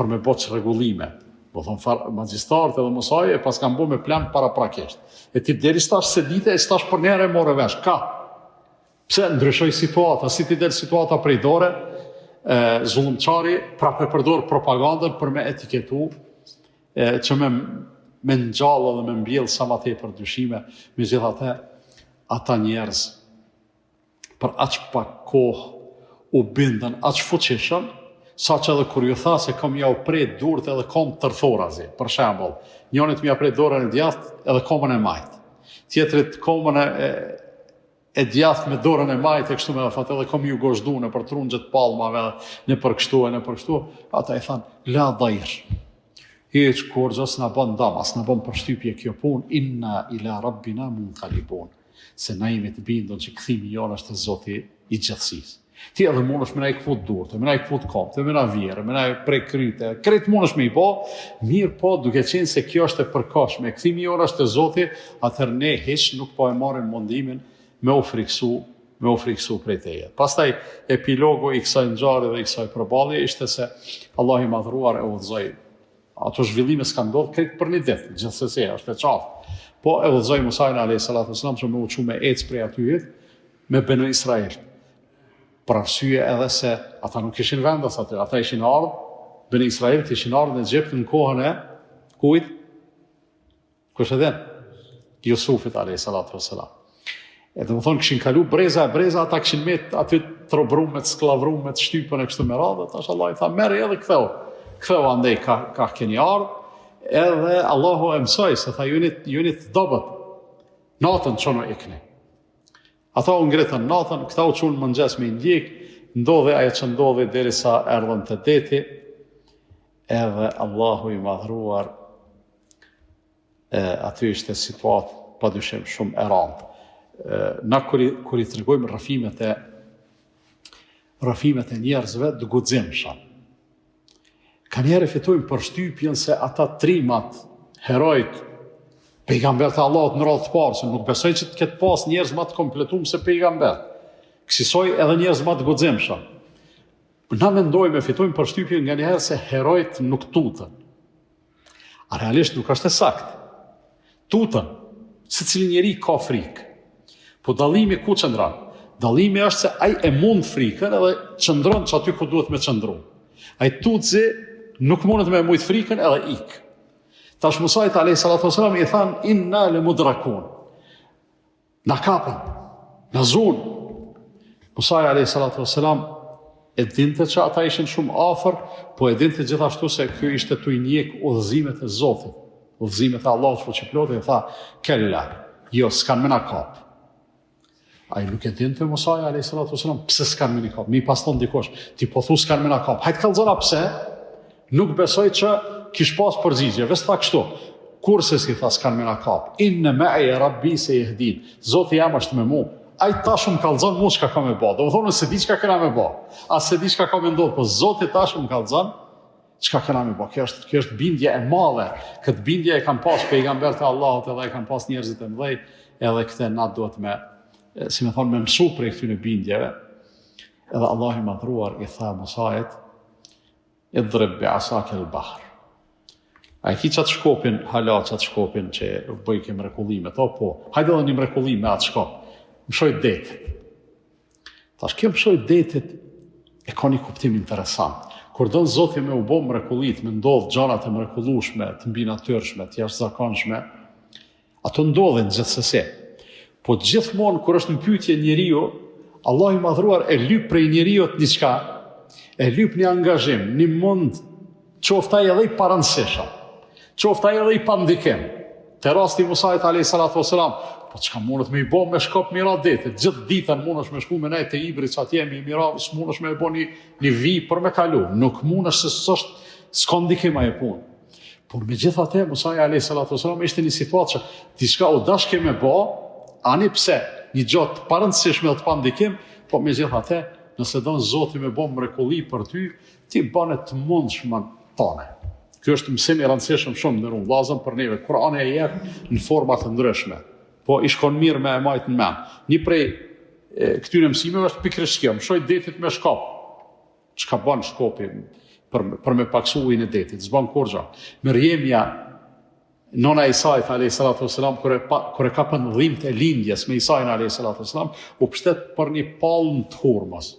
Speaker 2: me boç rregullime. Po thon magjistarët edhe Musaj e pas kanë bo me plan paraprakisht. E ti deri stash se dite e stash për njerë e more vesh. Ka. Pse ndryshoi situata, si ti del situata prej dore, zullumçari prapë përdor propagandën për me etiketu që me ngjallë dhe me mbjell sa më tepër dyshime, megjithatë ata njerëz për aq pak kohë u bindën aq fuqishëm, saqë edhe kur ju tha se kam ja u prej durët edhe kom tërthorazi, për shembull, njërit më ja prej dorën e djathtë edhe komën e majt, tjetrit komën e djathtë me dorën e majt e kështu me fat edhe kom ju gozhdu në për trungjet palmave, në për kështu, ata i thanë la dhajr. Hiç kur jos na bën damas, na bën përshtypje kjo punë, inna ila rabbina munqalibun. Se na jemi të bindur që kthimi jonë është te Zoti i gjithësisë. Ti edhe mundesh me na i kthut durrë, me na i kthut kopë, me na vjerë, me na prej kryte, krejt mundesh me i bë, mirë po duke qenë se kjo është e përkohshme, kthimi jonë është te Zoti, atëherë ne hiç nuk po e marrim mundimin me u friksu prej teje. Pastaj epilogu i kësaj ngjarje dhe i kësaj përballje ishte se Allah i madhruar e udhëzoi. Ato zhvillime s'kan ndodhur krejt për një ditë, gjithsesi është e qartë. Po e udhëzoi Musajin alayhi salatu wasalam që më u çu me ecë prej atyre me Benu Israil. Për arsye edhe se ata nuk kishin vendas aty, ata ishin ardhur, Benu Israil ishin ardhur në Egjipt në kohën e kujt? Kush e din? Jusufit alayhi salatu wasalam. Edhe më thonë kishin kalu breza, ata kishin met aty të robrum me të sklavrum me të shtypën e kështu me radhë, tash Allah i tha merri edhe ktheu andej ka keni ardhur, edhe Allahu e mësoi se tha juni të dobët. Natën çono ikni. Ata u ngritën natën, këta u çuan mëngjes me ndjek, ndodhi ajo që ndodhi derisa erdhën te deti, edhe Allahu i madhruar aty ishte situatë padyshim shumë e rëndë. Na kur i tregojmë rrëfimet e njerëzve të guximshëm. Ka njerë fitojnë përshtypjen se ata trimat, herojt, pejgamberët e Allahut në radhë të parë, se nuk besoj që të ketë pas njerëz më të kompletuar se pejgamber. Kësaj edhe njerëz më të guximshëm. Na mendojmë fitojnë përshtypjen nga njerëz se herojt nuk tutën. A realisht nuk është e saktë. Tutën, secili njeri ka frikë. Po dallimi ku qëndron? Dallimi është se ai e mund frikën edhe qëndron që aty ku duhet me qëndru. Ai tutzi nuk mundet me mujt frikën edhe ik. Tash Musajt alayhi salatu wasalam i than inna le mudrakun. Na kapën, na zun. Musaj alayhi salatu wasalam e dinte që ata ishin shumë afër, po e dinte gjithashtu se ky ishte tu i njek udhëzimet e Zotit, udhëzimet e Allahut fuqiplotë, i tha kella, jo s'kan më na kap. Ai nuk e dinte Musaj alayhi salatu wasalam pse s'kan më na kap. Mi pas thon dikush, ti po thu s'kan më na kap. Hajt kallzona pse? Nuk besoj që kish pas përgjigje, veç tha kështu. Kurse si tha s'kan me na kap. Inna ma'i rabbi sayahdin. Zoti jam është me mua. Ai tash më kallzon mua çka ka me bë. Do të thonë se di çka kena me bë. As se di çka ka me ndodh, po Zoti tash më kallzon çka kena me bë. Kjo është bindje e madhe. Këtë bindje e kanë pas pejgambert e Allahut edhe e kanë pas njerëzit e mëdhej, edhe këtë na duhet me, si më thonë, me mësu prej këtyre bindjeve. Edhe Allahu i madhruar i tha Musait, idrib bi'asaka al-bahr. A i ki qatë shkopin, hala qatë shkopin që bëjke mrekullimet, po, hajde edhe një mrekullim me atë shkop, mshoj detit. Tash, kjo mshoj detit e ka një kuptim interesant. Kur do në Zoti me u bo mrekullit, me ndodh gjanat e mrekullushme, të mbi natyrshme, të jashtëzakonshme, ato ndodhin gjithsesi. Po gjithmonë, kur është në pyetje njeriu, Allah i madhruar e lyp prej njeriut diçka, e lyp një angazhim, një mund, qoftaj edhe i paransesha, qoftaj edhe i pandikim. Te rasti Musait a.s. Po çka mundet me i bo me shkop mira detit, gjithë ditën mundesh me shku me nejt e ibrit që atje me i mira, s'mundesh me e bo një vi për me kalu, nuk mundesh se s'ka ndikim ajo punë. Por me gjithate, Musai a.s. ishte një situatë që diçka u dashke me bo, ani pse, një gjatë parëndësishme dhe të pandikim, po me gjithate, nëse do në Zoti me bo mrekulli për ty, ti bane të mundshme tane. Kjo është mësim i rëndësishëm shumë në vllazën për neve. Kurani e jep në forma të ndryshme. Po i shkon mirë me e majtë në men. Një prej këtyre mësimeve është pikërisht kjo, mësoj detit me shkop. Çka bën shkopi për me paksu ujin e detit, s'bën kurrë. Mërjemja, nona e Isait a.s. kur e ka pëndhimt e lindjes me Isain a.s. u pështet për një palmë të hurmës.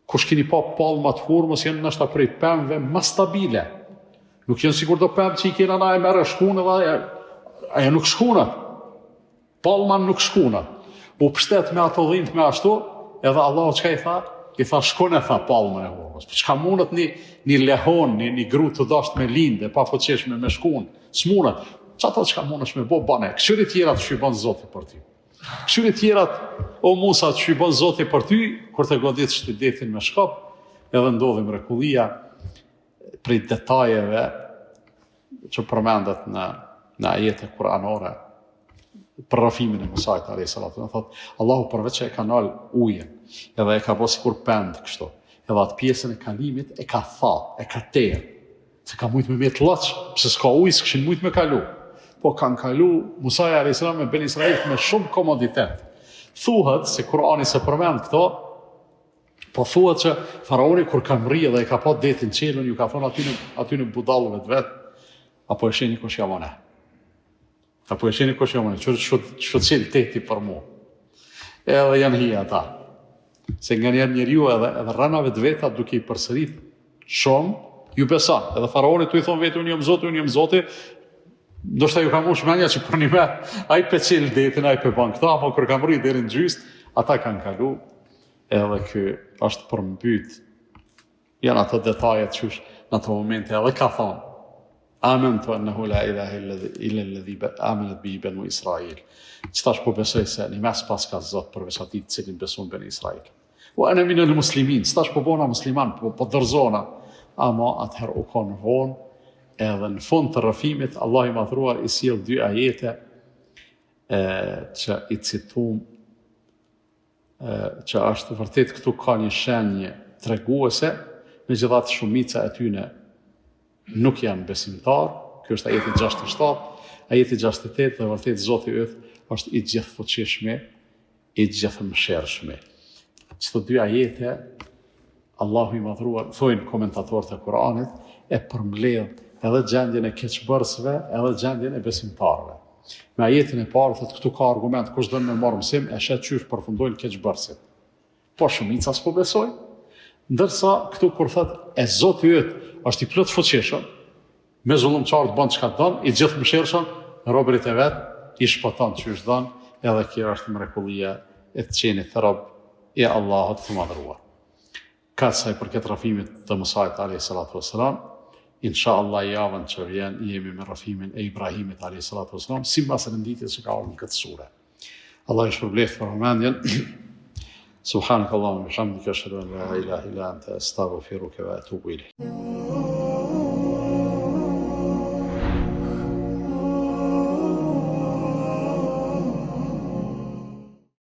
Speaker 2: Kush keni pa palma të hurmës, janë nështë prej pemëve më stabile. Nuk janë sigur do pemë që i kena na e merë shkunë dhe aja nuk shkunat. Palma nuk shkunat. U pështet me ato dhimt me ashtu, edhe Allah çka i tha? I tha shkone tha palma e hurmës. Çka mundet një lehon, një gru të dasht me linde, pa foqeshme me shkunë, s'mundet. Çato çka mundesh me bo bane. Këshyri tjera të shqybon Zoti për ty. Këshyri tjerat, o Musa, të shqybon Zoti për ty, kur të godit detin me shkop, edhe ndodhi mrekullia prej detajeve që përmendet në ajete kuranore për rafimin e Musait a.s. Thot, Allahu përveç që e ka nal ujën, edhe e ka bo sikur pend kështu, edhe atë pjesën e kalimit e ka tha, e ka terë, se ka mujt me me të lëq, pëse s'ka ujë, s'këshin mujt me kalu. Po kanë kalu Musai a.s. me Ben Israel me shumë komoditet. Thuhet, se Kurani se përmend këto, po thuhet që faraoni kur ka mri dhe e ka pa detin qelën, ju ka thonë aty në budallëve të vetë, apo e sheni kush javone. Apo e sheni kush javone, që qelë teti për mu. Edhe janë hi ata. Se nga njerë njeriu edhe rënave të veta duke i përsërit shumë, ju besan. Edhe faraoni tu i thonë vetë, unë jam Zoti, ndoshta ju ka mu shmenja që për një me, a i pe qelë detin, a i pe ban këta, apo kër ka mri deri në gjyst, ata kanë kalu. Edhe kë është përmbyt, janë ato detajet qysh në ato momente, edhe ka thonë, amentu annahu la ilaha illa alladhi amanat bihi banu Israil. Qëtash po besoj se një mes pas ka Zot përveç atij të cilin beson bani Israil. Wa ana min al-muslimin, qëtash po bona musliman, po dërzona, ama atëherë u konë vonë, edhe në fund të rrëfimit, Allah i madhruar i sjell dy ajete që i citum, që është vërtet këtu ka një shenje treguese, megjithatë shumica e tyre nuk janë besimtar. Ky është ajeti 67, ajeti 68 dhe vërtet Zoti yt është i gjithfuqishëm, i gjithmëshirshëm. Këto dy ajete Allahu i madhruar, thojnë komentatorët e Kuranit, e përmbledh edhe gjendjen e keqbërësve, edhe gjendjen e besimtarëve. Me ajetin e parë, thot këtu ka argument, kush do me marrë mësim, e shet qysh përfundojnë keqbërësit. Po shumica s'po besoj, ndërsa këtu kur thot e Zoti yt është i plot fuqishëm, me zullumçar të bën çka don, i gjithmëshirshëm, robërit e vet i shpëton çysh don, edhe kjo është mrekullia e të qenit të rob i Allahut të madhruar. Ka sa i përket rrafimit të Musait alayhi salatu wassalam, inshallah javën që vjen jemi me rrafimin e Ibrahimit alayhi salatu wassalam, sipas renditjes që ka ardhur në këtë sure. Allah ju shpërblet për vëmendjen. Subhanakallahumma wa bihamdika ashhadu an la ilaha illa anta astaghfiruka wa atubu ilayk.